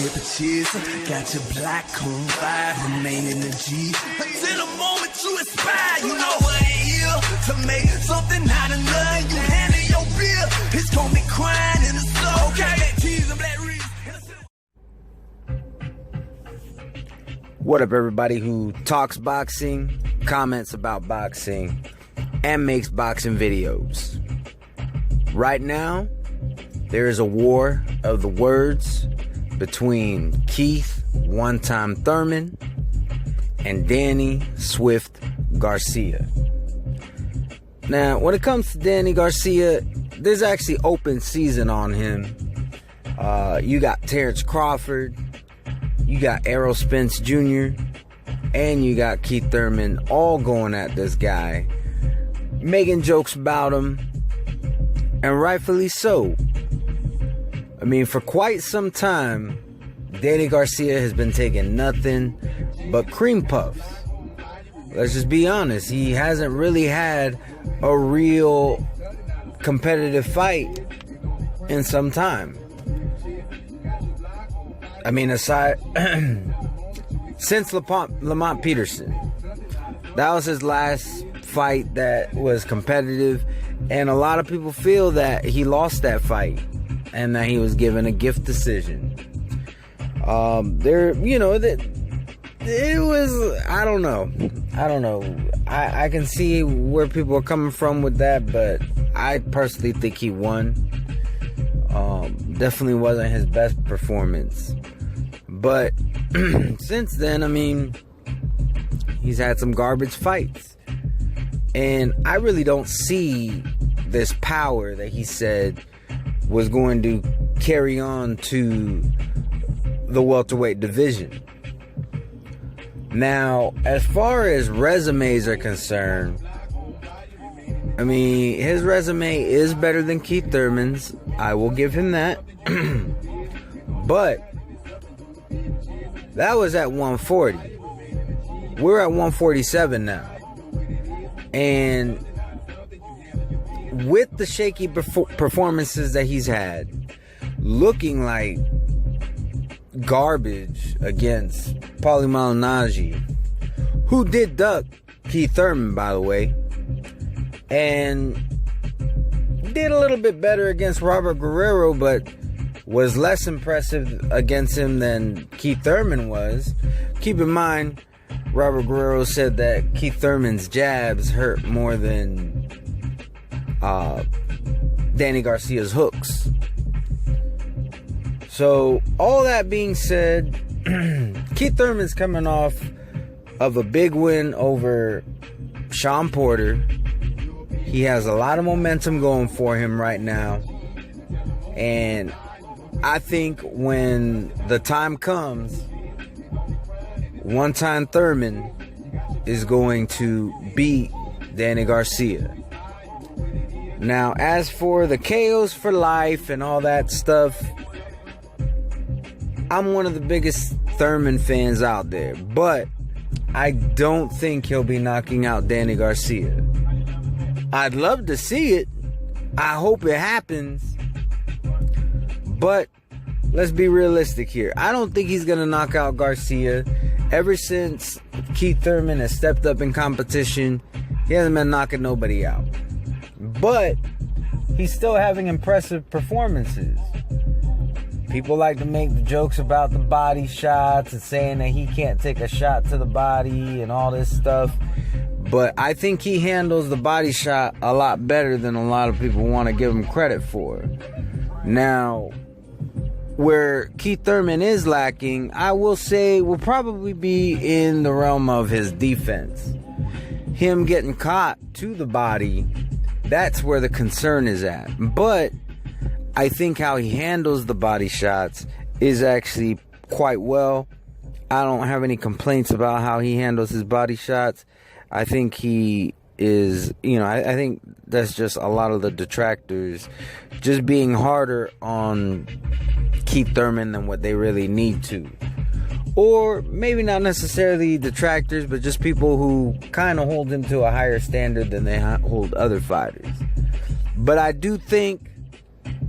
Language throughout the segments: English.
with the cheers. Got your black on fire, remain in the G. Until the moment you inspire, you know I ain't here to make something out of nothing. You handle your beer, it's gonna be crying in the sun. Okay, that cheese and black reeds. What up, everybody who talks boxing, comments about boxing, and makes boxing videos? Right now, there is a war of the words between Keith, one-time Thurman, and Danny Swift Garcia. Now, when it comes to Danny Garcia, there's actually open season on him. You got Terrence Crawford, you got Errol Spence Jr., and you got Keith Thurman all going at this guy, making jokes about him, and rightfully so. I mean, for quite some time, Danny Garcia has been taking nothing but cream puffs. Let's just be honest. He hasn't really had a real competitive fight in some time. I mean, aside since Lamont Peterson, that was his last fight that was competitive, and a lot of people feel that he lost that fight and that he was given a gift decision. It was, I don't know. I can see where people are coming from with that, but I personally think he won. Definitely wasn't his best performance. But since then, I mean, he's had some garbage fights. And I really don't see this power that he said was going to carry on to the welterweight division. Now, as far as resumes are concerned, I mean, his resume is better than Keith Thurman's. I will give him that. But that was at 140. We're at 147 now. And with the shaky performances that he's had, looking like garbage against Paulie Malignaggi, who did duck Keith Thurman, by the way, and did a little bit better against Robert Guerrero, but was less impressive against him than Keith Thurman was. Keep in mind, Robert Guerrero said that Keith Thurman's jabs hurt more than Danny Garcia's hooks. So, all that being said, Keith Thurman's coming off of a big win over Sean Porter. He has a lot of momentum going for him right now. And I think when the time comes, one-time Thurman is going to beat Danny Garcia. Now, as for the KOs for life and all that stuff, I'm one of the biggest Thurman fans out there, but I don't think he'll be knocking out Danny Garcia. I'd love to see it. I hope it happens. But let's be realistic here. I don't think he's going to knock out Garcia. Ever since Keith Thurman has stepped up in competition, he hasn't been knocking nobody out. But he's still having impressive performances. People like to make the jokes about the body shots and saying that he can't take a shot to the body and all this stuff. But I think he handles the body shot a lot better than a lot of people want to give him credit for. Now, where Keith Thurman is lacking, I will say, will probably be in the realm of his defense. Him getting caught to the body, that's where the concern is at. But I think how he handles the body shots is actually quite well. I don't have any complaints about how he handles his body shots. I think he is, I think that's just a lot of the detractors just being harder on Keith Thurman than what they really need to. Or maybe not necessarily detractors, but just people who kind of hold him to a higher standard than they hold other fighters. But I do think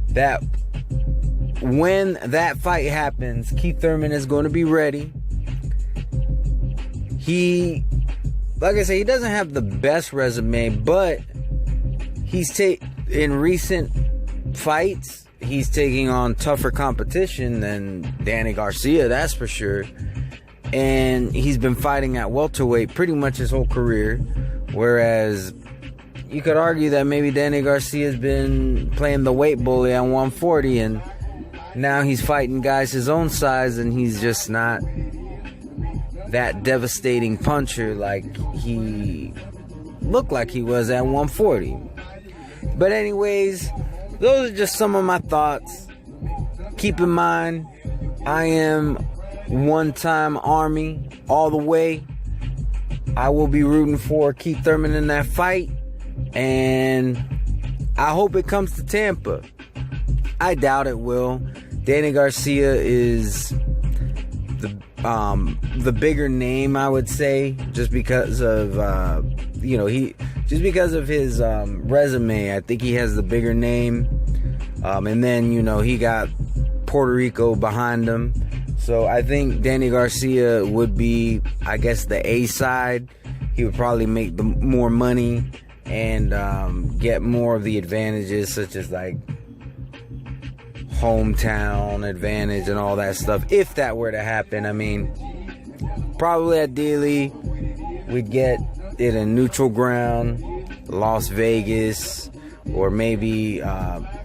that when that fight happens, Keith Thurman is going to be ready. Like I say, he doesn't have the best resume, but in recent fights, he's taking on tougher competition than Danny Garcia, that's for sure. And he's been fighting at welterweight pretty much his whole career, whereas you could argue that maybe Danny Garcia's been playing the weight bully at 140, and now he's fighting guys his own size, and he's just not that devastating puncher like he looked like he was at 140. But anyways, those are just some of my thoughts. Keep in mind, I am one-time Army all the way. I will be rooting for Keith Thurman in that fight, and I hope it comes to Tampa. I doubt it will. Danny Garcia is the bigger name, I would say, just because of his resume. I think he has the bigger name, and then he got Puerto Rico behind him. So I think Danny Garcia would be, I guess, the A side. He would probably make the more money and get more of the advantages, such as like hometown advantage and all that stuff, if that were to happen. I mean, probably ideally we'd get it in neutral ground, Las Vegas, or maybe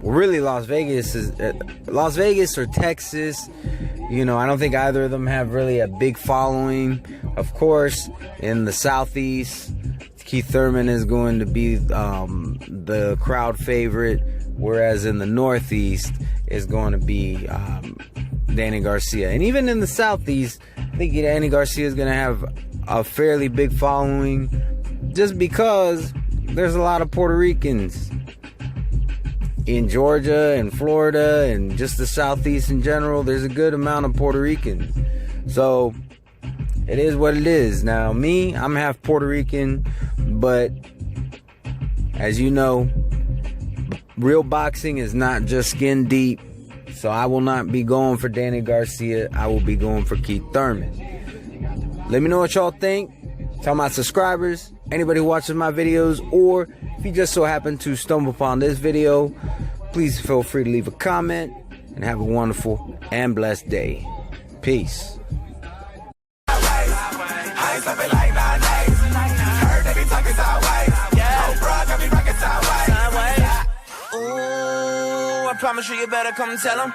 really Las Vegas or Texas. I don't think either of them have really a big following. Of course, in the Southeast, Keith Thurman is going to be the crowd favorite, whereas in the Northeast is going to be Danny Garcia. And even in the Southeast, I think Danny Garcia is going to have a fairly big following, just because there's a lot of Puerto Ricans in Georgia and Florida and just the Southeast in general. There's a good amount of Puerto Ricans. So it is what it is. Now, me, I'm half Puerto Rican, but as you know, real boxing is not just skin deep. So I will not be going for Danny Garcia. I will be going for Keith Thurman. Let me know what y'all think. Tell my subscribers, anybody who watches my videos, or if you just so happen to stumble upon this video, please feel free to leave a comment, and have a wonderful and blessed day. Peace. I promise you better come tell him.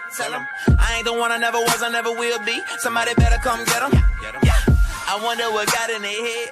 I ain't the one I never was, I never will be. Somebody better come get him. Yeah. I wonder what got in their head.